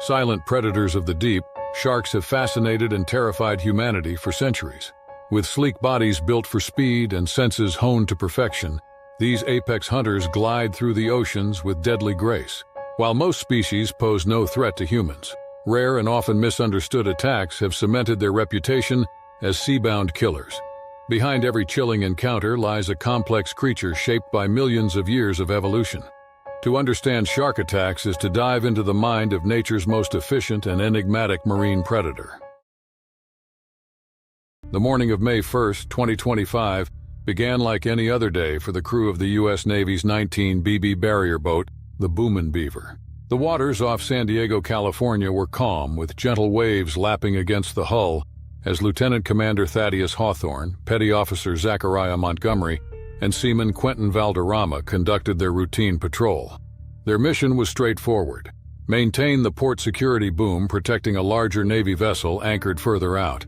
Silent predators of the deep, sharks have fascinated and terrified humanity for centuries. With sleek bodies built for speed and senses honed to perfection, these apex hunters glide through the oceans with deadly grace. While most species pose no threat to humans, rare and often misunderstood attacks have cemented their reputation as sea-bound killers. Behind every chilling encounter lies a complex creature shaped by millions of years of evolution. To understand shark attacks is to dive into the mind of nature's most efficient and enigmatic marine predator. The morning of May 1, 2025, began like any other day for the crew of the U.S. Navy's 19 BB barrier boat, the Boomin' Beaver. The waters off San Diego, California were calm, with gentle waves lapping against the hull as Lieutenant Commander Thaddeus Hawthorne, Petty Officer Zachariah Montgomery, and Seaman Quentin Valderrama conducted their routine patrol. Their mission was straightforward: maintain the port security boom protecting a larger Navy vessel anchored further out.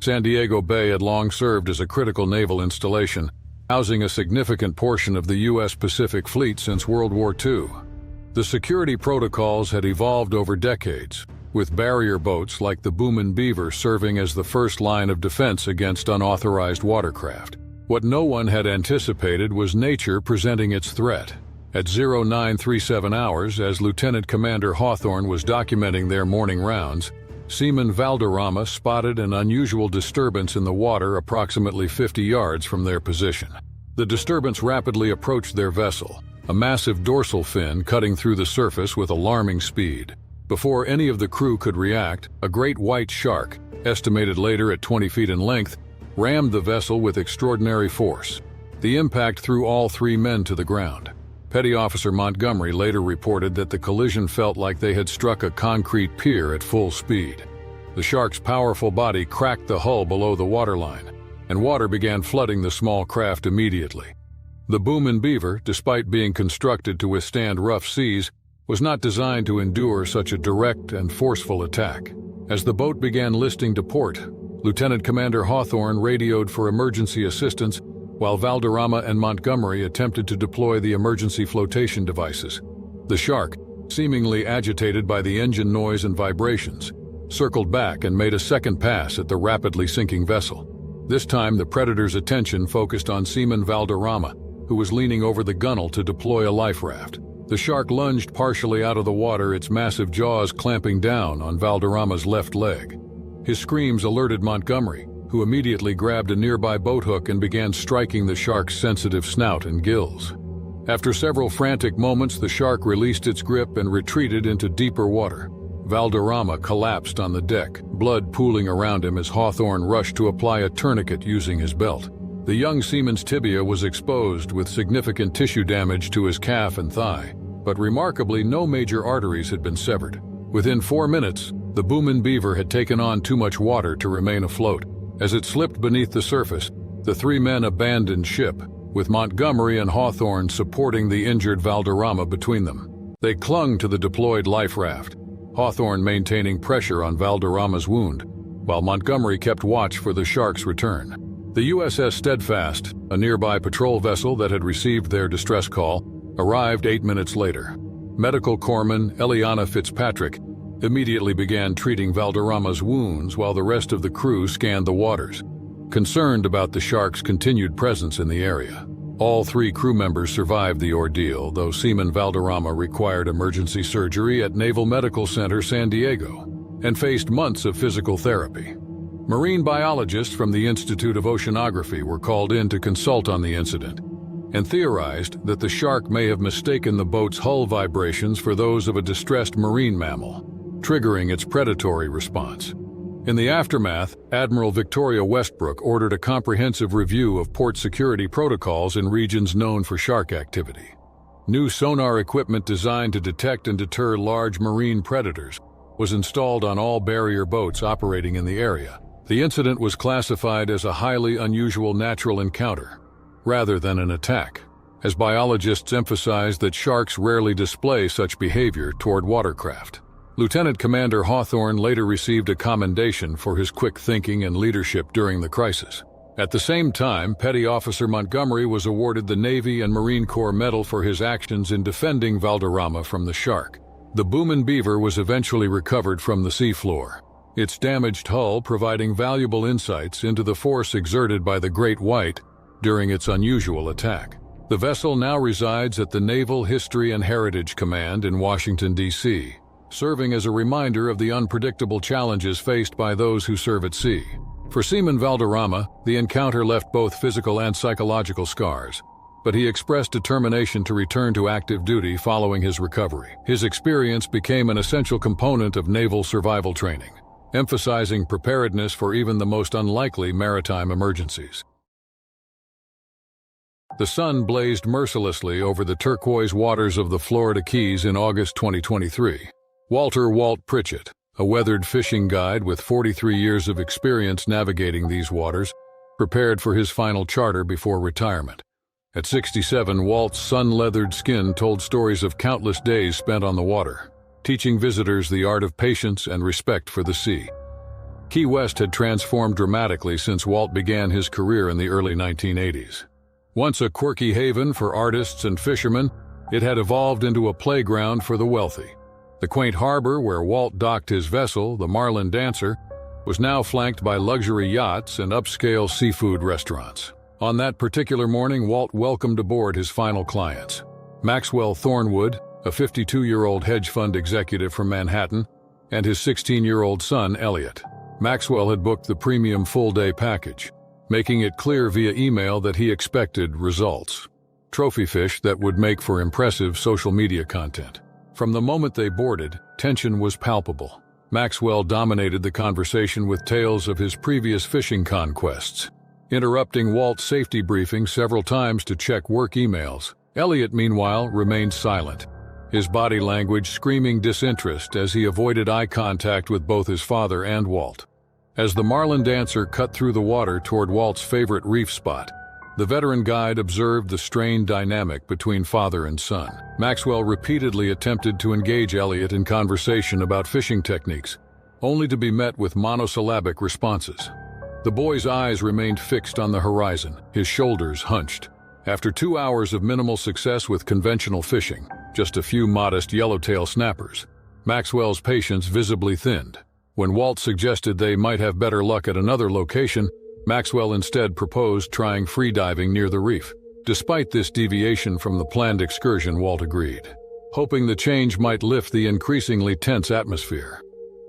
San Diego Bay had long served as a critical naval installation, housing a significant portion of the U.S. Pacific Fleet since World War II. The security protocols had evolved over decades, with barrier boats like the Boomin' Beaver serving as the first line of defense against unauthorized watercraft. What no one had anticipated was nature presenting its threat. At 0937 hours, as Lieutenant Commander Hawthorne was documenting their morning rounds, Seaman Valderrama spotted an unusual disturbance in the water approximately 50 yards from their position. The disturbance rapidly approached their vessel, a massive dorsal fin cutting through the surface with alarming speed. Before any of the crew could react, a great white shark, estimated later at 20 feet in length, rammed the vessel with extraordinary force. The impact threw all three men to the ground. Petty Officer Montgomery later reported that the collision felt like they had struck a concrete pier at full speed. The shark's powerful body cracked the hull below the waterline, and water began flooding the small craft immediately. The Boomin' Beaver, despite being constructed to withstand rough seas, was not designed to endure such a direct and forceful attack. As the boat began listing to port, Lieutenant Commander Hawthorne radioed for emergency assistance, while Valderrama and Montgomery attempted to deploy the emergency flotation devices. The shark, seemingly agitated by the engine noise and vibrations, circled back and made a second pass at the rapidly sinking vessel. This time, the predator's attention focused on Seaman Valderrama, who was leaning over the gunwale to deploy a life raft. The shark lunged partially out of the water, its massive jaws clamping down on Valderrama's left leg. His screams alerted Montgomery, who immediately grabbed a nearby boat hook and began striking the shark's sensitive snout and gills. After several frantic moments, the shark released its grip and retreated into deeper water. Valderrama collapsed on the deck, blood pooling around him as Hawthorne rushed to apply a tourniquet using his belt. The young seaman's tibia was exposed with significant tissue damage to his calf and thigh, but remarkably no major arteries had been severed. Within 4 minutes, the Boomin' Beaver had taken on too much water to remain afloat. As it slipped beneath the surface, the three men abandoned ship, with Montgomery and Hawthorne supporting the injured Valderrama between them. They clung to the deployed life raft, Hawthorne maintaining pressure on Valderrama's wound, while Montgomery kept watch for the shark's return. The USS Steadfast, a nearby patrol vessel that had received their distress call, arrived 8 minutes later. Medical corpsman Eliana Fitzpatrick immediately began treating Valderrama's wounds while the rest of the crew scanned the waters, concerned about the shark's continued presence in the area. All three crew members survived the ordeal, though Seaman Valderrama required emergency surgery at Naval Medical Center San Diego and faced months of physical therapy. Marine biologists from the Institute of Oceanography were called in to consult on the incident and theorized that the shark may have mistaken the boat's hull vibrations for those of a distressed marine mammal, triggering its predatory response. In the aftermath, Admiral Victoria Westbrook ordered a comprehensive review of port security protocols in regions known for shark activity. New sonar equipment designed to detect and deter large marine predators was installed on all barrier boats operating in the area. The incident was classified as a highly unusual natural encounter, rather than an attack, as biologists emphasized that sharks rarely display such behavior toward watercraft. Lieutenant Commander Hawthorne later received a commendation for his quick thinking and leadership during the crisis. At the same time, Petty Officer Montgomery was awarded the Navy and Marine Corps Medal for his actions in defending Valderrama from the shark. The Boomin Beaver was eventually recovered from the seafloor, its damaged hull providing valuable insights into the force exerted by the Great White during its unusual attack. The vessel now resides at the Naval History and Heritage Command in Washington, D.C., serving as a reminder of the unpredictable challenges faced by those who serve at sea. For Seaman Valderrama, the encounter left both physical and psychological scars, but he expressed determination to return to active duty following his recovery. His experience became an essential component of naval survival training, emphasizing preparedness for even the most unlikely maritime emergencies. The sun blazed mercilessly over the turquoise waters of the Florida Keys in August 2023. Walter "Walt" Pritchett, a weathered fishing guide with 43 years of experience navigating these waters, prepared for his final charter before retirement. At 67, Walt's sun-leathered skin told stories of countless days spent on the water, teaching visitors the art of patience and respect for the sea. Key West had transformed dramatically since Walt began his career in the early 1980s. Once a quirky haven for artists and fishermen, it had evolved into a playground for the wealthy. The quaint harbor where Walt docked his vessel, the Marlin Dancer, was now flanked by luxury yachts and upscale seafood restaurants. On that particular morning, Walt welcomed aboard his final clients. Maxwell Thornwood, a 52-year-old hedge fund executive from Manhattan, and his 16-year-old son, Elliot. Maxwell had booked the premium full-day package, making it clear via email that he expected results. Trophy fish that would make for impressive social media content. From the moment they boarded, tension was palpable. Maxwell dominated the conversation with tales of his previous fishing conquests, interrupting Walt's safety briefing several times to check work emails. Elliot, meanwhile, remained silent, his body language screaming disinterest as he avoided eye contact with both his father and Walt. As the Marlin Dancer cut through the water toward Walt's favorite reef spot, the veteran guide observed the strained dynamic between father and son. Maxwell repeatedly attempted to engage Elliot in conversation about fishing techniques, only to be met with monosyllabic responses. The boy's eyes remained fixed on the horizon, his shoulders hunched. After 2 hours of minimal success with conventional fishing, just a few modest yellowtail snappers, Maxwell's patience visibly thinned. When Walt suggested they might have better luck at another location, Maxwell instead proposed trying freediving near the reef. Despite this deviation from the planned excursion, Walt agreed, hoping the change might lift the increasingly tense atmosphere.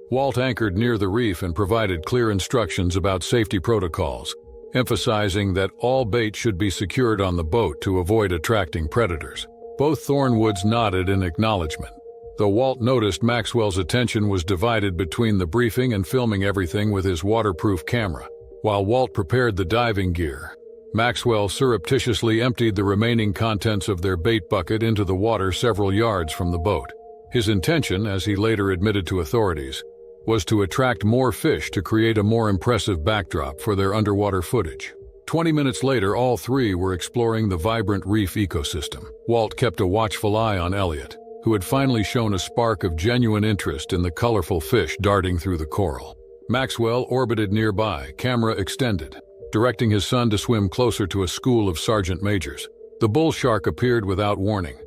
Walt anchored near the reef and provided clear instructions about safety protocols, emphasizing that all bait should be secured on the boat to avoid attracting predators. Both Thornwoods nodded in acknowledgement, though Walt noticed Maxwell's attention was divided between the briefing and filming everything with his waterproof camera. While Walt prepared the diving gear, Maxwell surreptitiously emptied the remaining contents of their bait bucket into the water several yards from the boat. His intention, as he later admitted to authorities, was to attract more fish to create a more impressive backdrop for their underwater footage. 20 minutes later, all three were exploring the vibrant reef ecosystem. Walt kept a watchful eye on Elliot, who had finally shown a spark of genuine interest in the colorful fish darting through the coral. Maxwell orbited nearby, camera extended, directing his son to swim closer to a school of sergeant majors. The bull shark appeared without warning.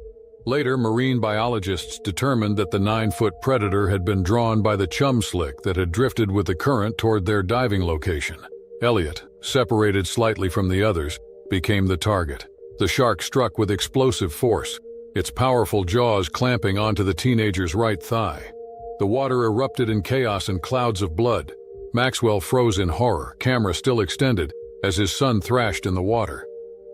Later, marine biologists determined that the 9-foot predator had been drawn by the chum slick that had drifted with the current toward their diving location. Elliot, separated slightly from the others, became the target. The shark struck with explosive force, its powerful jaws clamping onto the teenager's right thigh. The water erupted in chaos and clouds of blood. Maxwell froze in horror, camera still extended, as his son thrashed in the water.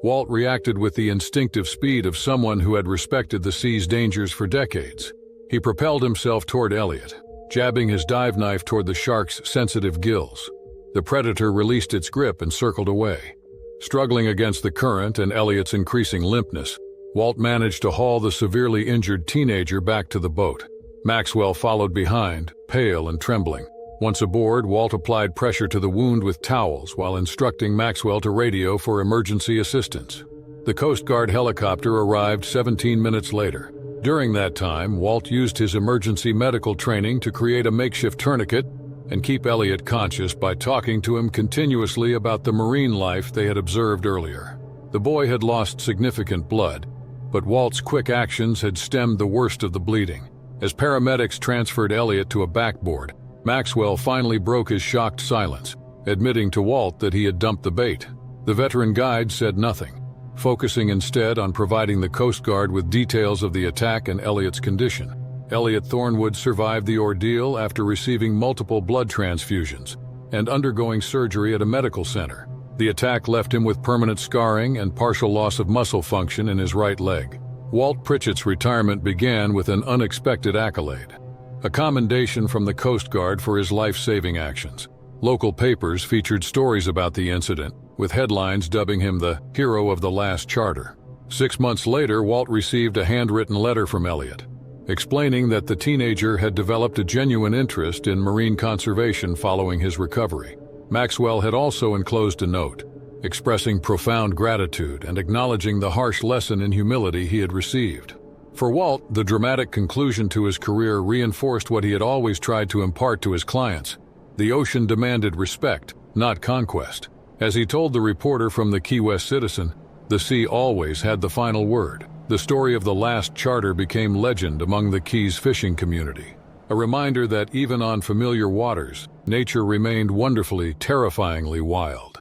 Walt reacted with the instinctive speed of someone who had respected the sea's dangers for decades. He propelled himself toward Elliot, jabbing his dive knife toward the shark's sensitive gills. The predator released its grip and circled away. Struggling against the current and Elliot's increasing limpness, Walt managed to haul the severely injured teenager back to the boat. Maxwell followed behind, pale and trembling. Once aboard, Walt applied pressure to the wound with towels while instructing Maxwell to radio for emergency assistance. The Coast Guard helicopter arrived 17 minutes later. During that time, Walt used his emergency medical training to create a makeshift tourniquet and keep Elliot conscious by talking to him continuously about the marine life they had observed earlier. The boy had lost significant blood, but Walt's quick actions had stemmed the worst of the bleeding. As paramedics transferred Elliot to a backboard, Maxwell finally broke his shocked silence, admitting to Walt that he had dumped the bait. The veteran guide said nothing, focusing instead on providing the Coast Guard with details of the attack and Elliot's condition. Elliot Thornwood survived the ordeal after receiving multiple blood transfusions and undergoing surgery at a medical center. The attack left him with permanent scarring and partial loss of muscle function in his right leg. Walt Pritchett's retirement began with an unexpected accolade, a commendation from the Coast Guard for his life-saving actions. Local papers featured stories about the incident, with headlines dubbing him the hero of the last charter. 6 months later, Walt received a handwritten letter from Elliot, explaining that the teenager had developed a genuine interest in marine conservation following his recovery. Maxwell had also enclosed a note, expressing profound gratitude and acknowledging the harsh lesson in humility he had received. For Walt, the dramatic conclusion to his career reinforced what he had always tried to impart to his clients. The ocean demanded respect, not conquest. As he told the reporter from the Key West Citizen, the sea always had the final word. The story of the last charter became legend among the Keys fishing community, a reminder that even on familiar waters, nature remained wonderfully, terrifyingly wild.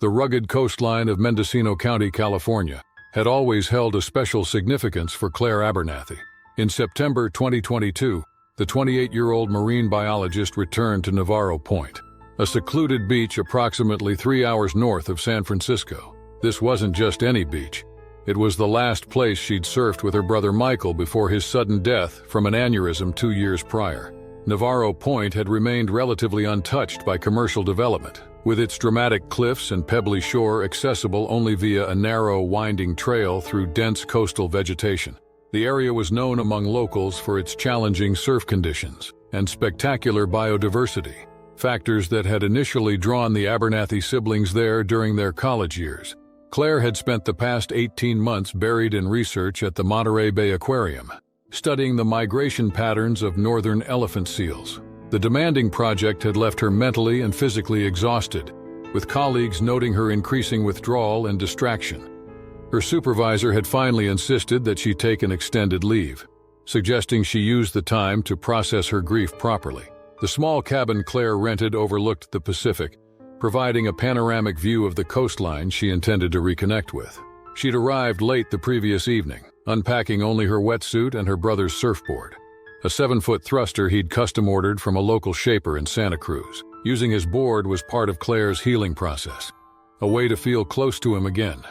The rugged coastline of Mendocino County, California, had always held a special significance for Claire Abernathy. In September 2022, the 28-year-old marine biologist returned to Navarro Point, a secluded beach approximately 3 hours north of San Francisco. This wasn't just any beach. It was the last place she'd surfed with her brother Michael before his sudden death from an aneurysm 2 years prior. Navarro Point had remained relatively untouched by commercial development, with its dramatic cliffs and pebbly shore accessible only via a narrow, winding trail through dense coastal vegetation. The area was known among locals for its challenging surf conditions and spectacular biodiversity, factors that had initially drawn the Abernathy siblings there during their college years. Claire had spent the past 18 months buried in research at the Monterey Bay Aquarium, studying the migration patterns of northern elephant seals. The demanding project had left her mentally and physically exhausted, with colleagues noting her increasing withdrawal and distraction. Her supervisor had finally insisted that she take an extended leave, suggesting she use the time to process her grief properly. The small cabin Claire rented overlooked the Pacific, providing a panoramic view of the coastline she intended to reconnect with. She'd arrived late the previous evening, unpacking only her wetsuit and her brother's surfboard, a 7-foot thruster he'd custom-ordered from a local shaper in Santa Cruz. Using his board was part of Claire's healing process, a way to feel close to him again.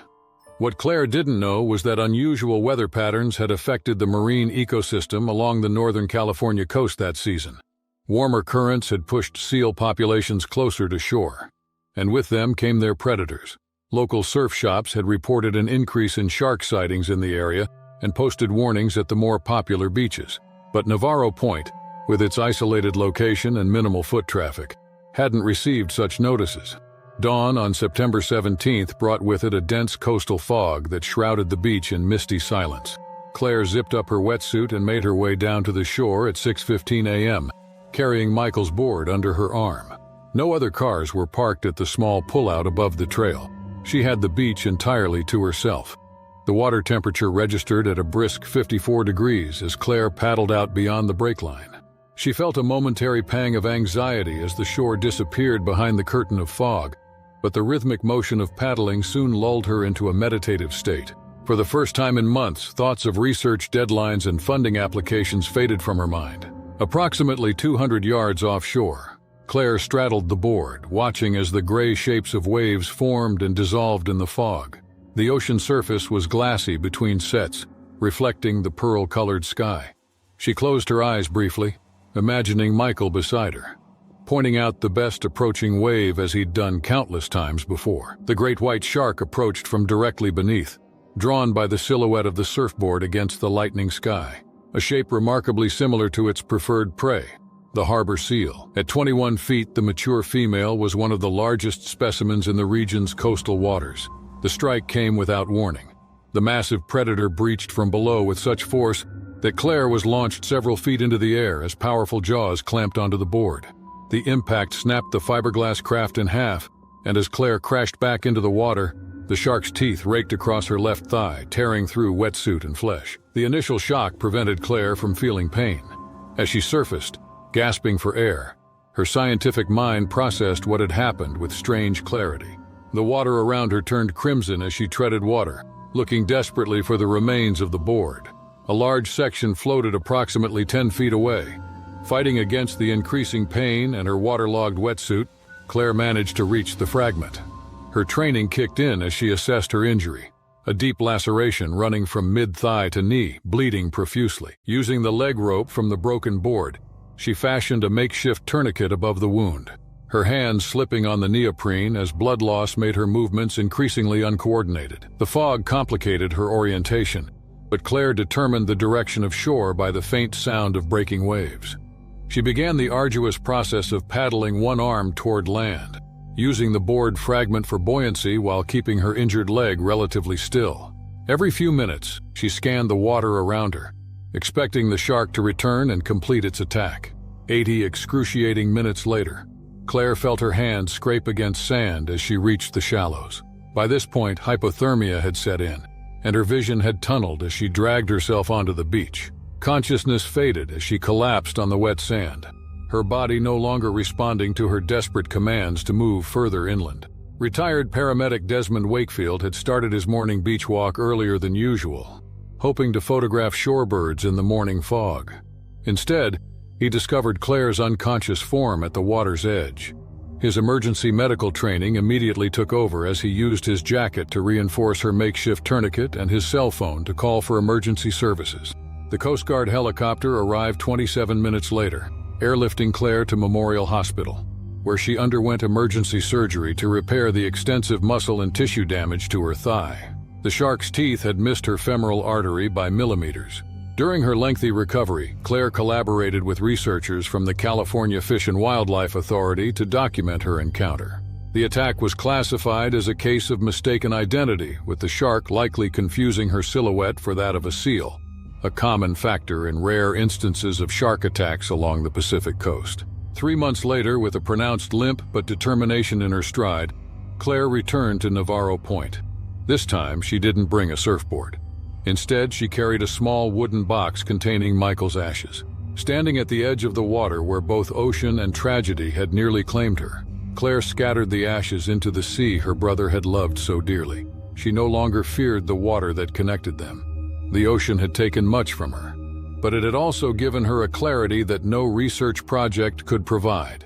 What Claire didn't know was that unusual weather patterns had affected the marine ecosystem along the northern California coast that season. Warmer currents had pushed seal populations closer to shore, and with them came their predators. Local surf shops had reported an increase in shark sightings in the area and posted warnings at the more popular beaches. But Navarro Point, with its isolated location and minimal foot traffic, hadn't received such notices. Dawn on September 17th brought with it a dense coastal fog that shrouded the beach in misty silence. Claire zipped up her wetsuit and made her way down to the shore at 6:15 a.m., carrying Michael's board under her arm. No other cars were parked at the small pullout above the trail. She had the beach entirely to herself. The water temperature registered at a brisk 54 degrees as Claire paddled out beyond the break line. She felt a momentary pang of anxiety as the shore disappeared behind the curtain of fog, but the rhythmic motion of paddling soon lulled her into a meditative state. For the first time in months, thoughts of research deadlines and funding applications faded from her mind. Approximately 200 yards offshore, Claire straddled the board, watching as the gray shapes of waves formed and dissolved in the fog. The ocean surface was glassy between sets, reflecting the pearl-colored sky. She closed her eyes briefly, imagining Michael beside her, pointing out the best approaching wave as he'd done countless times before. The great white shark approached from directly beneath, drawn by the silhouette of the surfboard against the lightening sky, a shape remarkably similar to its preferred prey, the harbor seal. At 21 feet, the mature female was one of the largest specimens in the region's coastal waters. The strike came without warning. The massive predator breached from below with such force that Claire was launched several feet into the air as powerful jaws clamped onto the board. The impact snapped the fiberglass craft in half, and as Claire crashed back into the water, the shark's teeth raked across her left thigh, tearing through wetsuit and flesh. The initial shock prevented Claire from feeling pain. As she surfaced, gasping for air, her scientific mind processed what had happened with strange clarity. The water around her turned crimson as she treaded water, looking desperately for the remains of the board. A large section floated approximately 10 feet away. Fighting against the increasing pain and her waterlogged wetsuit, Claire managed to reach the fragment. Her training kicked in as she assessed her injury, a deep laceration running from mid-thigh to knee, bleeding profusely. Using the leg rope from the broken board, she fashioned a makeshift tourniquet above the wound, her hands slipping on the neoprene as blood loss made her movements increasingly uncoordinated. The fog complicated her orientation, but Claire determined the direction of shore by the faint sound of breaking waves. She began the arduous process of paddling one arm toward land, using the board fragment for buoyancy while keeping her injured leg relatively still. Every few minutes, she scanned the water around her, expecting the shark to return and complete its attack. 80 excruciating minutes later, Claire felt her hands scrape against sand as she reached the shallows. By this point, hypothermia had set in, and her vision had tunneled as she dragged herself onto the beach. Consciousness faded as she collapsed on the wet sand, her body no longer responding to her desperate commands to move further inland. Retired paramedic Desmond Wakefield had started his morning beach walk earlier than usual, hoping to photograph shorebirds in the morning fog. Instead, he discovered Claire's unconscious form at the water's edge. His emergency medical training immediately took over as he used his jacket to reinforce her makeshift tourniquet and his cell phone to call for emergency services. The Coast Guard helicopter arrived 27 minutes later, airlifting Claire to Memorial Hospital, where she underwent emergency surgery to repair the extensive muscle and tissue damage to her thigh. The shark's teeth had missed her femoral artery by millimeters. During her lengthy recovery, Claire collaborated with researchers from the California Fish and Wildlife Authority to document her encounter. The attack was classified as a case of mistaken identity, with the shark likely confusing her silhouette for that of a seal, a common factor in rare instances of shark attacks along the Pacific coast. 3 months later, with a pronounced limp but determination in her stride, Claire returned to Navarro Point. This time, she didn't bring a surfboard. Instead, she carried a small wooden box containing Michael's ashes. Standing at the edge of the water where both ocean and tragedy had nearly claimed her, Claire scattered the ashes into the sea her brother had loved so dearly. She no longer feared the water that connected them. The ocean had taken much from her, but it had also given her a clarity that no research project could provide.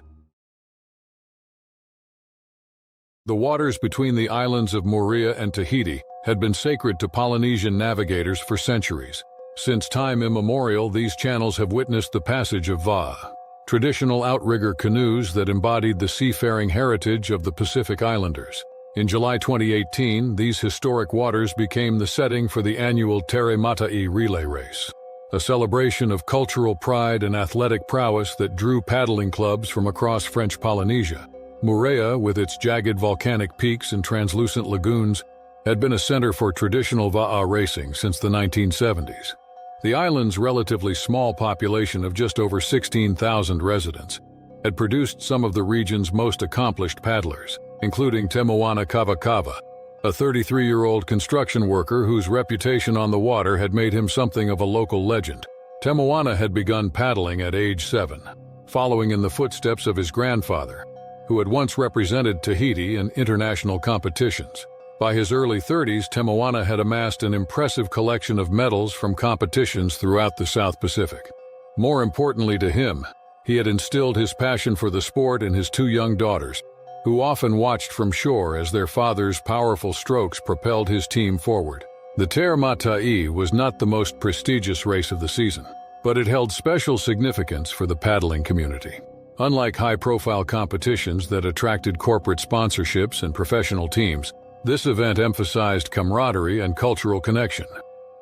The waters between the islands of Moorea and Tahiti had been sacred to Polynesian navigators for centuries. Since time immemorial, these channels have witnessed the passage of Va'a, traditional outrigger canoes that embodied the seafaring heritage of the Pacific Islanders. In July 2018, these historic waters became the setting for the annual Tere Matai relay race, a celebration of cultural pride and athletic prowess that drew paddling clubs from across French Polynesia. Moorea, with its jagged volcanic peaks and translucent lagoons, had been a center for traditional Va'a racing since the 1970s. The island's relatively small population of just over 16,000 residents had produced some of the region's most accomplished paddlers, including Te Moana Kavakava, a 33-year-old construction worker whose reputation on the water had made him something of a local legend. Te Moana had begun paddling at age 7, following in the footsteps of his grandfather, who had once represented Tahiti in international competitions. By his early 30s, Te Moana had amassed an impressive collection of medals from competitions throughout the South Pacific. More importantly to him, he had instilled his passion for the sport in his 2 young daughters, who often watched from shore as their father's powerful strokes propelled his team forward. The Tere Matai was not the most prestigious race of the season, but it held special significance for the paddling community. Unlike high-profile competitions that attracted corporate sponsorships and professional teams, this event emphasized camaraderie and cultural connection.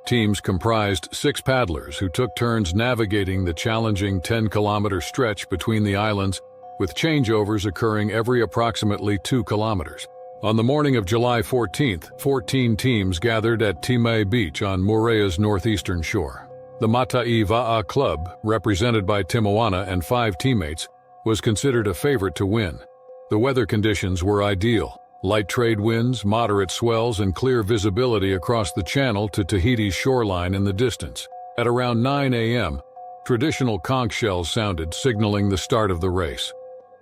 Teams comprised 6 paddlers who took turns navigating the challenging 10-kilometer stretch between the islands, with changeovers occurring every approximately 2 kilometers. On the morning of July 14th, 14 teams gathered at Timai Beach on Moorea's northeastern shore. The Matai Va'a Club, represented by Te Moana and 5 teammates, was considered a favorite to win. The weather conditions were ideal, Light trade winds, moderate swells, and clear visibility across the channel to Tahiti's shoreline in the distance. At around 9 a.m., traditional conch shells sounded, signaling the start of the race.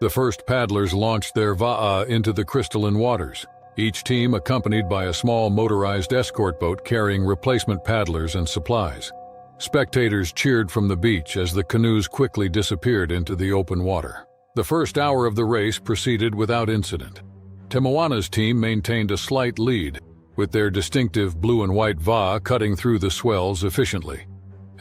The first paddlers launched their va'a into the crystalline waters, each team accompanied by a small motorized escort boat carrying replacement paddlers and supplies. Spectators cheered from the beach as the canoes quickly disappeared into the open water. The first hour of the race proceeded without incident. Te Moana's team maintained a slight lead, with their distinctive blue and white va'a cutting through the swells efficiently.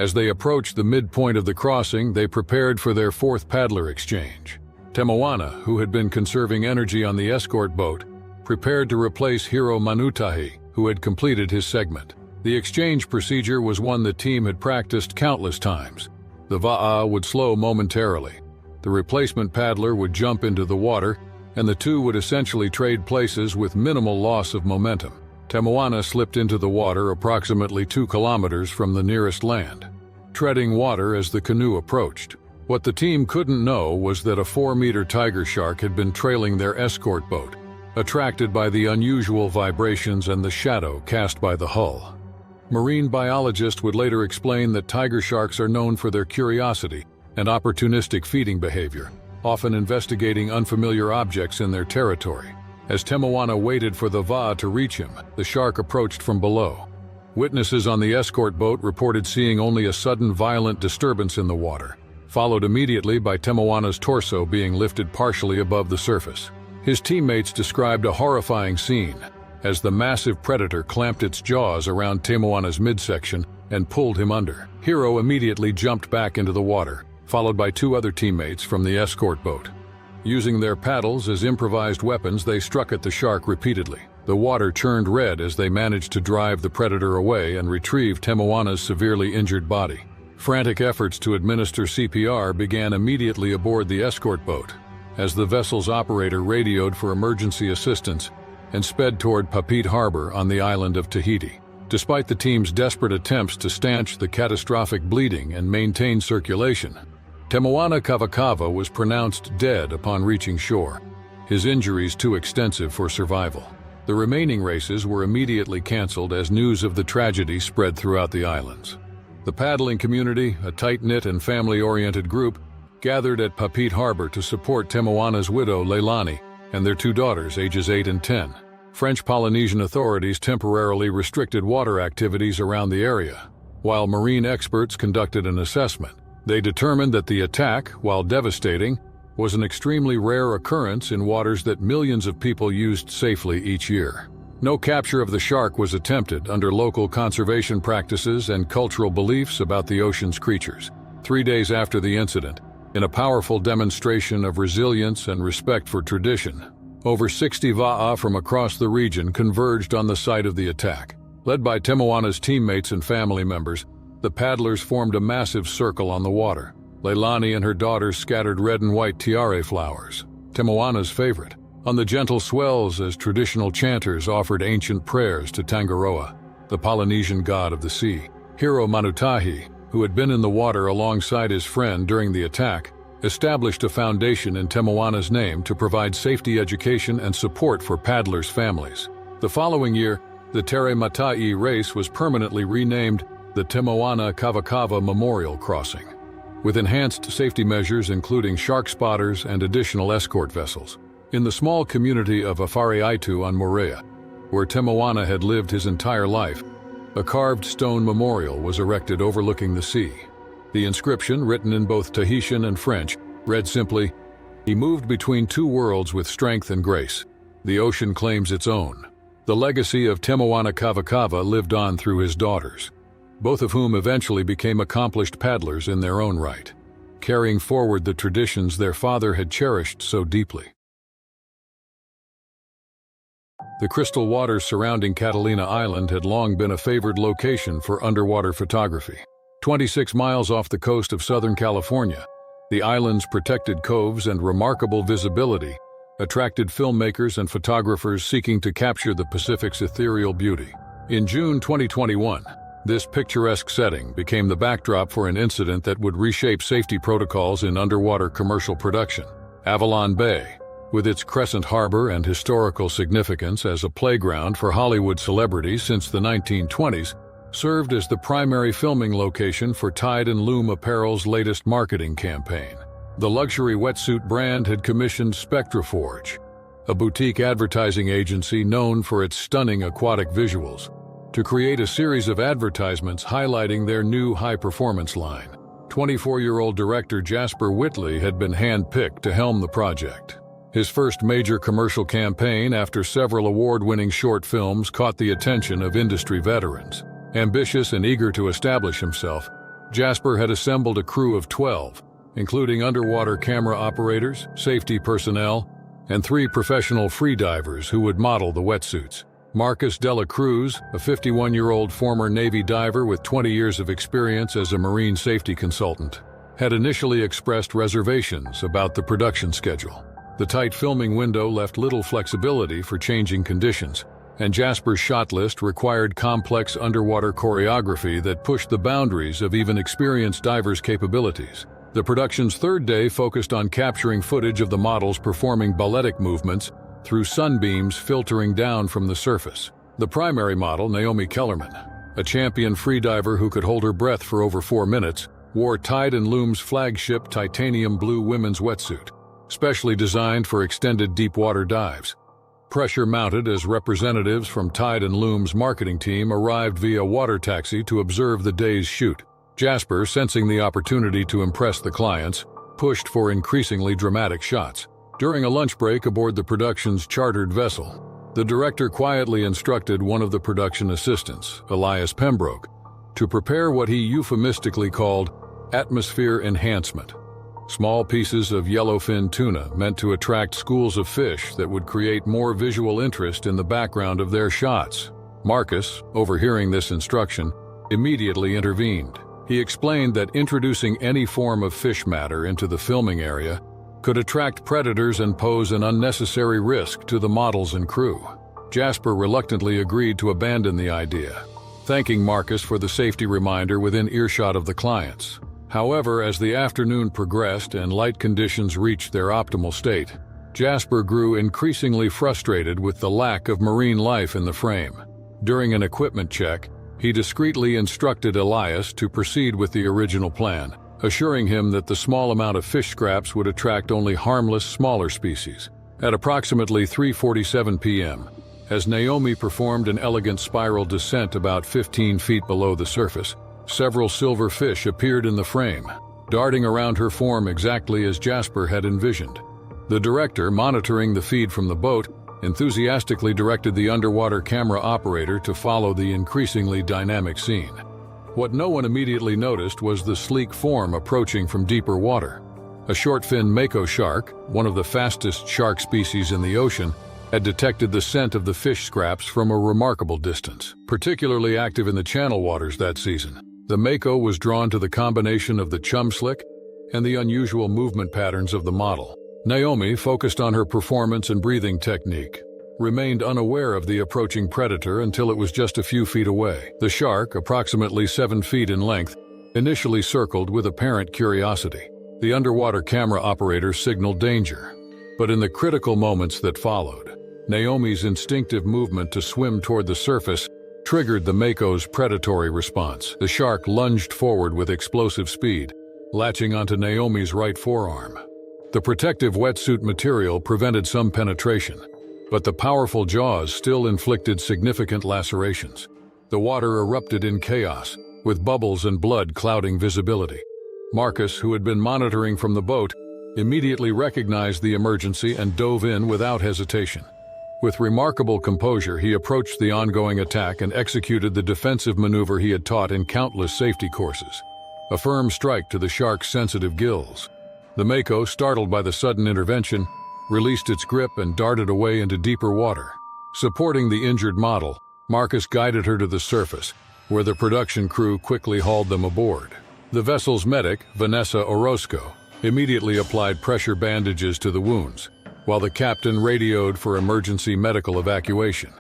As they approached the midpoint of the crossing, they prepared for their fourth paddler exchange. Te Moana, who had been conserving energy on the escort boat, prepared to replace Hiro Manutahi, who had completed his segment. The exchange procedure was one the team had practiced countless times. The va'a would slow momentarily. The replacement paddler would jump into the water, and the two would essentially trade places with minimal loss of momentum. Te Moana slipped into the water approximately 2 kilometers from the nearest land, treading water as the canoe approached. What the team couldn't know was that a 4-meter tiger shark had been trailing their escort boat, attracted by the unusual vibrations and the shadow cast by the hull. Marine biologists would later explain that tiger sharks are known for their curiosity and opportunistic feeding behavior, often investigating unfamiliar objects in their territory. As Te Moana waited for the va'a to reach him, the shark approached from below. Witnesses on the escort boat reported seeing only a sudden violent disturbance in the water, followed immediately by Te Moana's torso being lifted partially above the surface. His teammates described a horrifying scene as the massive predator clamped its jaws around Te Moana's midsection and pulled him under. Hiro immediately jumped back into the water, followed by 2 other teammates from the escort boat. Using their paddles as improvised weapons, they struck at the shark repeatedly. The water churned red as they managed to drive the predator away and retrieve Te Moana's severely injured body. Frantic efforts to administer CPR began immediately aboard the escort boat, as the vessel's operator radioed for emergency assistance and sped toward Papit Harbor on the island of Tahiti. Despite the team's desperate attempts to stanch the catastrophic bleeding and maintain circulation, Te Moana Kavakava was pronounced dead upon reaching shore, his injuries too extensive for survival. The remaining races were immediately canceled as news of the tragedy spread throughout the islands. The paddling community, a tight-knit and family-oriented group, gathered at Papit Harbor to support Te Moana's widow Leilani and their 2 daughters, ages 8 and 10. French Polynesian authorities temporarily restricted water activities around the area, while marine experts conducted an assessment. They determined that the attack, while devastating, was an extremely rare occurrence in waters that millions of people used safely each year. No capture of the shark was attempted under local conservation practices and cultural beliefs about the ocean's creatures. 3 days after the incident, in a powerful demonstration of resilience and respect for tradition, over 60 va'a from across the region converged on the site of the attack. Led by Te Moana's teammates and family members, the paddlers formed a massive circle on the water. Leilani and her daughters scattered red and white tiare flowers, Te Moana's favorite, on the gentle swells as traditional chanters offered ancient prayers to Tangaroa, the Polynesian god of the sea. Hiro Manutahi, who had been in the water alongside his friend during the attack, established a foundation in Te Moana's name to provide safety education and support for paddlers' families. The following year, the Tere Matai race was permanently renamed the Te Moana Kavakava Memorial Crossing, with enhanced safety measures including shark spotters and additional escort vessels. In the small community of Afariaitu on Moorea, where Te Moana had lived his entire life, a carved stone memorial was erected overlooking the sea. The inscription, written in both Tahitian and French, read simply, "He moved between 2 worlds with strength and grace. The ocean claims its own." The legacy of Te Moana Kavakava lived on through his daughters, both of whom eventually became accomplished paddlers in their own right, carrying forward the traditions their father had cherished so deeply. The crystal waters surrounding Catalina Island had long been a favored location for underwater photography. 26 miles off the coast of Southern California, the island's protected coves and remarkable visibility attracted filmmakers and photographers seeking to capture the Pacific's ethereal beauty. In June 2021, this picturesque setting became the backdrop for an incident that would reshape safety protocols in underwater commercial production. Avalon Bay, with its crescent harbor and historical significance as a playground for Hollywood celebrities since the 1920s, served as the primary filming location for Tide and Loom Apparel's latest marketing campaign. The luxury wetsuit brand had commissioned Spectraforge, a boutique advertising agency known for its stunning aquatic visuals, to create a series of advertisements highlighting their new high-performance line. 24-year-old director Jasper Whitley had been handpicked to helm the project. His first major commercial campaign after several award-winning short films caught the attention of industry veterans. Ambitious and eager to establish himself, Jasper had assembled a crew of 12, including underwater camera operators, safety personnel, and 3 professional freedivers who would model the wetsuits. Marcus Dela Cruz, a 51-year-old former Navy diver with 20 years of experience as a marine safety consultant, had initially expressed reservations about the production schedule. The tight filming window left little flexibility for changing conditions, and Jasper's shot list required complex underwater choreography that pushed the boundaries of even experienced divers' capabilities. The production's third day focused on capturing footage of the models performing balletic movements through sunbeams filtering down from the surface. The primary model, Naomi Kellerman, a champion freediver who could hold her breath for over 4 minutes, wore Tide and Loom's flagship titanium blue women's wetsuit, specially designed for extended deep-water dives. Pressure-mounted as representatives from Tide and Loom's marketing team arrived via water taxi to observe the day's shoot. Jasper, sensing the opportunity to impress the clients, pushed for increasingly dramatic shots. During a lunch break aboard the production's chartered vessel, the director quietly instructed one of the production assistants, Elias Pembroke, to prepare what he euphemistically called atmosphere enhancement, small pieces of yellowfin tuna meant to attract schools of fish that would create more visual interest in the background of their shots. Marcus, overhearing this instruction, immediately intervened. He explained that introducing any form of fish matter into the filming area could attract predators and pose an unnecessary risk to the models and crew. Jasper reluctantly agreed to abandon the idea, thanking Marcus for the safety reminder within earshot of the clients. However, as the afternoon progressed and light conditions reached their optimal state, Jasper grew increasingly frustrated with the lack of marine life in the frame. During an equipment check, he discreetly instructed Elias to proceed with the original plan, assuring him that the small amount of fish scraps would attract only harmless, smaller species. At approximately 3:47 p.m., as Naomi performed an elegant spiral descent about 15 feet below the surface, several silver fish appeared in the frame, darting around her form exactly as Jasper had envisioned. The director, monitoring the feed from the boat, enthusiastically directed the underwater camera operator to follow the increasingly dynamic scene. What no one immediately noticed was the sleek form approaching from deeper water. A short-fin mako shark, one of the fastest shark species in the ocean, had detected the scent of the fish scraps from a remarkable distance. Particularly active in the channel waters that season, the mako was drawn to the combination of the chum slick and the unusual movement patterns of the model. Naomi, focused on her performance and breathing technique, remained unaware of the approaching predator until it was just a few feet away. The shark, approximately 7 feet in length, initially circled with apparent curiosity. The underwater camera operator signaled danger, but in the critical moments that followed, Naomi's instinctive movement to swim toward the surface triggered the mako's predatory response. The shark lunged forward with explosive speed, latching onto Naomi's right forearm. The protective wetsuit material prevented some penetration, but the powerful jaws still inflicted significant lacerations. The water erupted in chaos, with bubbles and blood clouding visibility. Marcus, who had been monitoring from the boat, immediately recognized the emergency and dove in without hesitation. With remarkable composure, he approached the ongoing attack and executed the defensive maneuver he had taught in countless safety courses, a firm strike to the shark's sensitive gills. The mako, startled by the sudden intervention, released its grip and darted away into deeper water. Supporting the injured model, Marcus guided her to the surface, where the production crew quickly hauled them aboard. The vessel's medic, Vanessa Orozco, immediately applied pressure bandages to the wounds, while the captain radioed for emergency medical evacuation.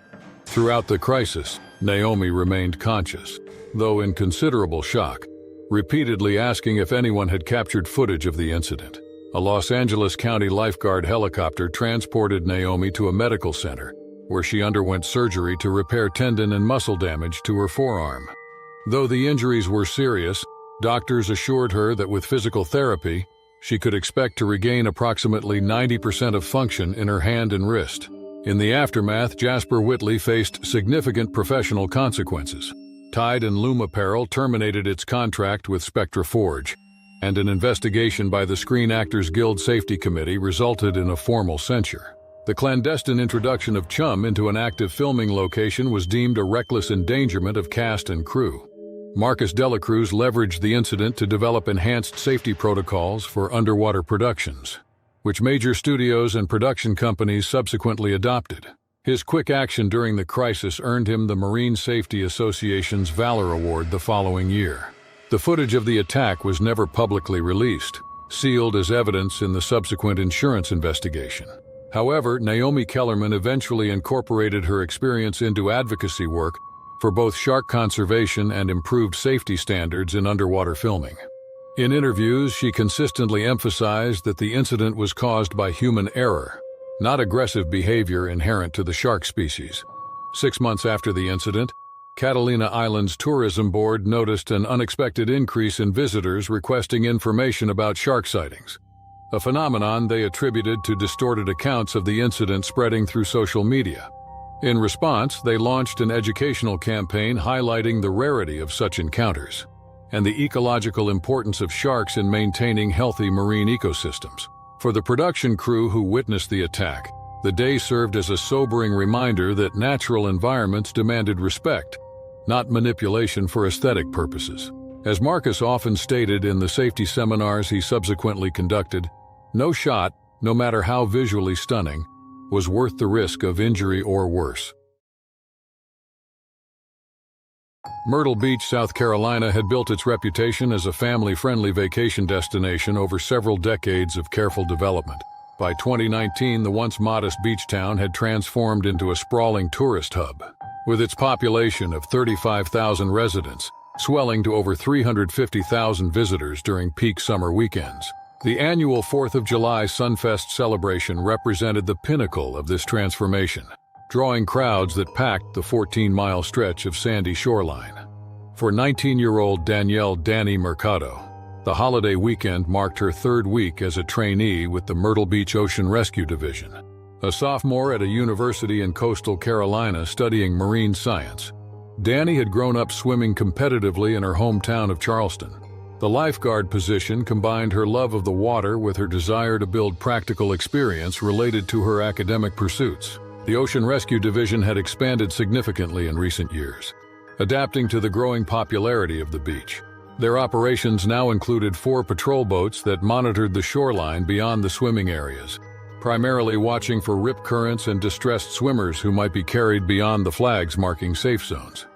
Throughout the crisis, Naomi remained conscious, though in considerable shock, repeatedly asking if anyone had captured footage of the incident. A Los Angeles County lifeguard helicopter transported Naomi to a medical center, where she underwent surgery to repair tendon and muscle damage to her forearm. Though the injuries were serious, doctors assured her that with physical therapy, she could expect to regain approximately 90% of function in her hand and wrist. In the aftermath, Jasper Whitley faced significant professional consequences. Tide and Loom Apparel terminated its contract with Spectra Forge, and an investigation by the Screen Actors Guild Safety Committee resulted in a formal censure. The clandestine introduction of chum into an active filming location was deemed a reckless endangerment of cast and crew. Marcus Delacruz leveraged the incident to develop enhanced safety protocols for underwater productions, which major studios and production companies subsequently adopted. His quick action during the crisis earned him the Marine Safety Association's Valor Award the following year. The footage of the attack was never publicly released, sealed as evidence in the subsequent insurance investigation. However, Naomi Kellerman eventually incorporated her experience into advocacy work for both shark conservation and improved safety standards in underwater filming. In interviews, she consistently emphasized that the incident was caused by human error, not aggressive behavior inherent to the shark species. 6 months after the incident, Catalina Island's tourism board noticed an unexpected increase in visitors requesting information about shark sightings, a phenomenon they attributed to distorted accounts of the incident spreading through social media. In response, they launched an educational campaign highlighting the rarity of such encounters and the ecological importance of sharks in maintaining healthy marine ecosystems. For the production crew who witnessed the attack, the day served as a sobering reminder that natural environments demanded respect, not manipulation for aesthetic purposes. As Marcus often stated in the safety seminars he subsequently conducted, no shot, no matter how visually stunning, was worth the risk of injury or worse. Myrtle Beach, South Carolina had built its reputation as a family-friendly vacation destination over several decades of careful development. By 2019, the once modest beach town had transformed into a sprawling tourist hub, with its population of 35,000 residents, swelling to over 350,000 visitors during peak summer weekends. The annual 4th of July Sunfest celebration represented the pinnacle of this transformation, drawing crowds that packed the 14-mile stretch of sandy shoreline. For 19-year-old Danielle "Danny" Mercado, the holiday weekend marked her 3rd week as a trainee with the Myrtle Beach Ocean Rescue Division. A sophomore at a university in coastal Carolina studying marine science, Danny had grown up swimming competitively in her hometown of Charleston. The lifeguard position combined her love of the water with her desire to build practical experience related to her academic pursuits. The Ocean Rescue Division had expanded significantly in recent years, adapting to the growing popularity of the beach. Their operations now included 4 patrol boats that monitored the shoreline beyond the swimming areas, primarily watching for rip currents and distressed swimmers who might be carried beyond the flags marking safe zones.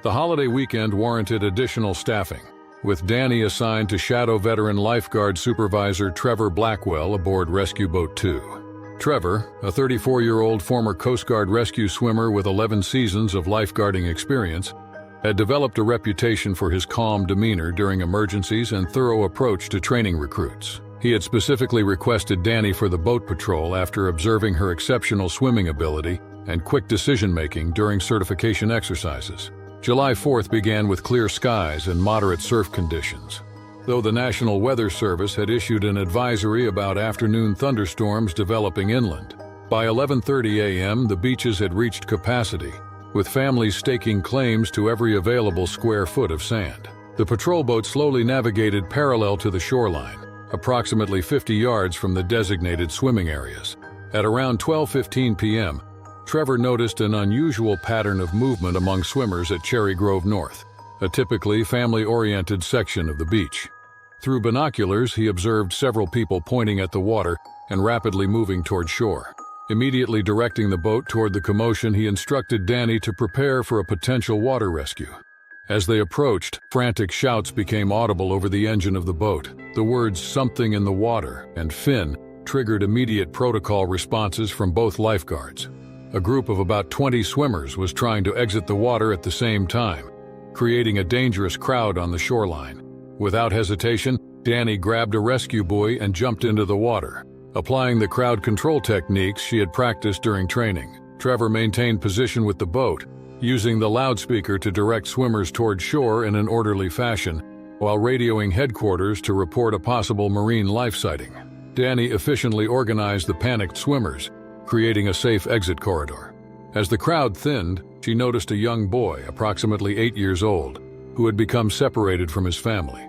The holiday weekend warranted additional staffing, with Danny assigned to Shadow Veteran Lifeguard Supervisor Trevor Blackwell aboard Rescue Boat 2. Trevor, a 34-year-old former Coast Guard rescue swimmer with 11 seasons of lifeguarding experience, had developed a reputation for his calm demeanor during emergencies and thorough approach to training recruits. He had specifically requested Danny for the boat patrol after observing her exceptional swimming ability and quick decision-making during certification exercises. July 4th began with clear skies and moderate surf conditions, though the National Weather Service had issued an advisory about afternoon thunderstorms developing inland. By 11:30 a.m., the beaches had reached capacity, with families staking claims to every available square foot of sand. The patrol boat slowly navigated parallel to the shoreline, approximately 50 yards from the designated swimming areas. At around 12:15 p.m., Trevor noticed an unusual pattern of movement among swimmers at Cherry Grove North, a typically family-oriented section of the beach. Through binoculars, he observed several people pointing at the water and rapidly moving toward shore. Immediately directing the boat toward the commotion, he instructed Danny to prepare for a potential water rescue. As they approached, frantic shouts became audible over the engine of the boat. The words "something in the water" and "fin" triggered immediate protocol responses from both lifeguards. A group of about 20 swimmers was trying to exit the water at the same time, creating a dangerous crowd on the shoreline. Without hesitation, Danny grabbed a rescue buoy and jumped into the water. Applying the crowd control techniques she had practiced during training, Trevor maintained position with the boat, using the loudspeaker to direct swimmers toward shore in an orderly fashion, while radioing headquarters to report a possible marine life sighting. Danny efficiently organized the panicked swimmers, creating a safe exit corridor. As the crowd thinned, she noticed a young boy, approximately 8 years old, who had become separated from his family.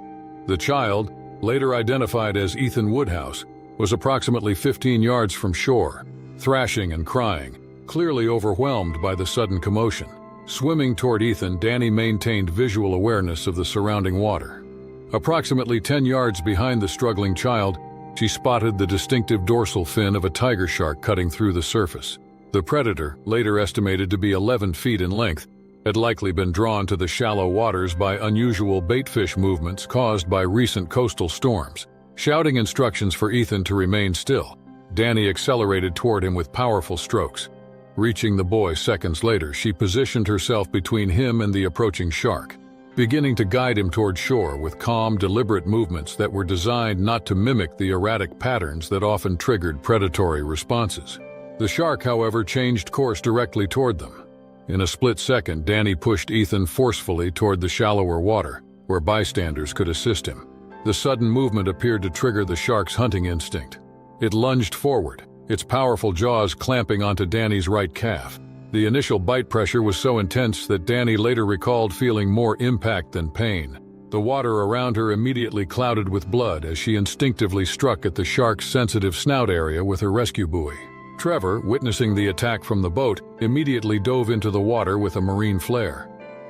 The child, later identified as Ethan Woodhouse, was approximately 15 yards from shore, thrashing and crying, clearly overwhelmed by the sudden commotion. Swimming toward Ethan, Danny maintained visual awareness of the surrounding water. Approximately 10 yards behind the struggling child, she spotted the distinctive dorsal fin of a tiger shark cutting through the surface. The predator, later estimated to be 11 feet in length, had likely been drawn to the shallow waters by unusual baitfish movements caused by recent coastal storms. Shouting instructions for Ethan to remain still, Danny accelerated toward him with powerful strokes. Reaching the boy seconds later, she positioned herself between him and the approaching shark, beginning to guide him toward shore with calm, deliberate movements that were designed not to mimic the erratic patterns that often triggered predatory responses. The shark, however, changed course directly toward them. In a split second, Danny pushed Ethan forcefully toward the shallower water, where bystanders could assist him. The sudden movement appeared to trigger the shark's hunting instinct. It lunged forward, its powerful jaws clamping onto Danny's right calf. The initial bite pressure was so intense that Danny later recalled feeling more impact than pain. The water around her immediately clouded with blood as she instinctively struck at the shark's sensitive snout area with her rescue buoy. Trevor, witnessing the attack from the boat, immediately dove into the water with a marine flare.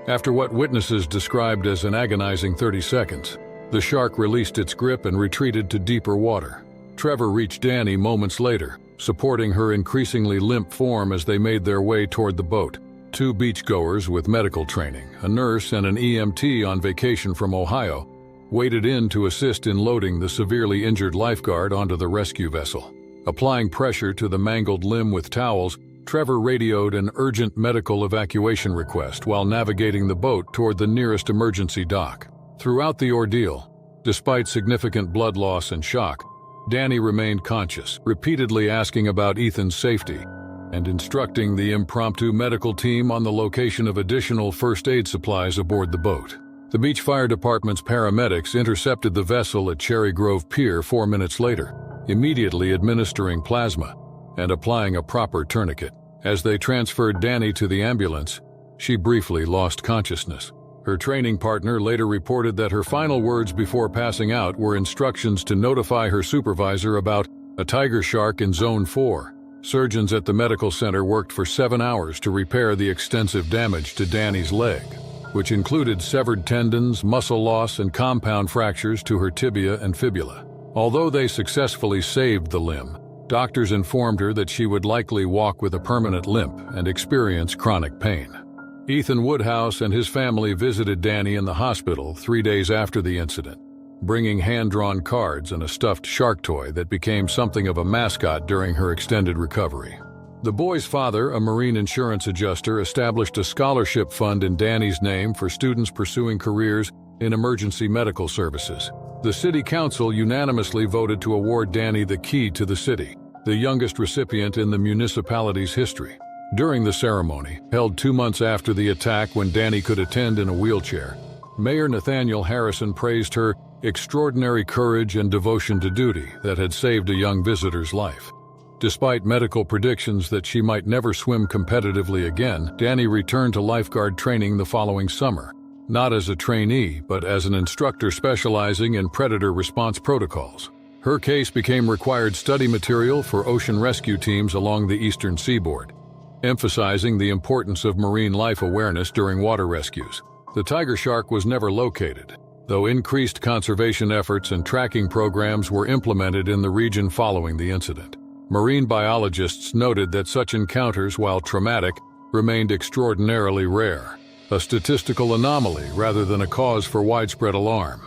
After what witnesses described as an agonizing 30 seconds, the shark released its grip and retreated to deeper water. Trevor reached Danny moments later, supporting her increasingly limp form as they made their way toward the boat. Two beachgoers with medical training, a nurse and an EMT on vacation from Ohio, waded in to assist in loading the severely injured lifeguard onto the rescue vessel. Applying pressure to the mangled limb with towels, Trevor radioed an urgent medical evacuation request while navigating the boat toward the nearest emergency dock. Throughout the ordeal, despite significant blood loss and shock, Danny remained conscious, repeatedly asking about Ethan's safety and instructing the impromptu medical team on the location of additional first aid supplies aboard the boat. The Beach Fire Department's paramedics intercepted the vessel at Cherry Grove Pier 4 minutes later, immediately administering plasma and applying a proper tourniquet. As they transferred Danny to the ambulance, she briefly lost consciousness. Her training partner later reported that her final words before passing out were instructions to notify her supervisor about a tiger shark in Zone 4. Surgeons at the medical center worked for 7 hours to repair the extensive damage to Danny's leg, which included severed tendons, muscle loss, and compound fractures to her tibia and fibula. Although they successfully saved the limb, doctors informed her that she would likely walk with a permanent limp and experience chronic pain. Ethan Woodhouse and his family visited Danny in the hospital 3 days after the incident, bringing hand-drawn cards and a stuffed shark toy that became something of a mascot during her extended recovery. The boy's father, a marine insurance adjuster, established a scholarship fund in Danny's name for students pursuing careers in emergency medical services. The city council unanimously voted to award Danny the key to the city, the youngest recipient in the municipality's history. During the ceremony, held 2 months after the attack when Danny could attend in a wheelchair, Mayor Nathaniel Harrison praised her extraordinary courage and devotion to duty that had saved a young visitor's life. Despite medical predictions that she might never swim competitively again, Danny returned to lifeguard training the following summer, not as a trainee, but as an instructor specializing in predator response protocols. Her case became required study material for ocean rescue teams along the eastern seaboard, emphasizing the importance of marine life awareness during water rescues. The tiger shark was never located, though increased conservation efforts and tracking programs were implemented in the region following the incident. Marine biologists noted that such encounters, while traumatic, remained extraordinarily rare, a statistical anomaly rather than a cause for widespread alarm.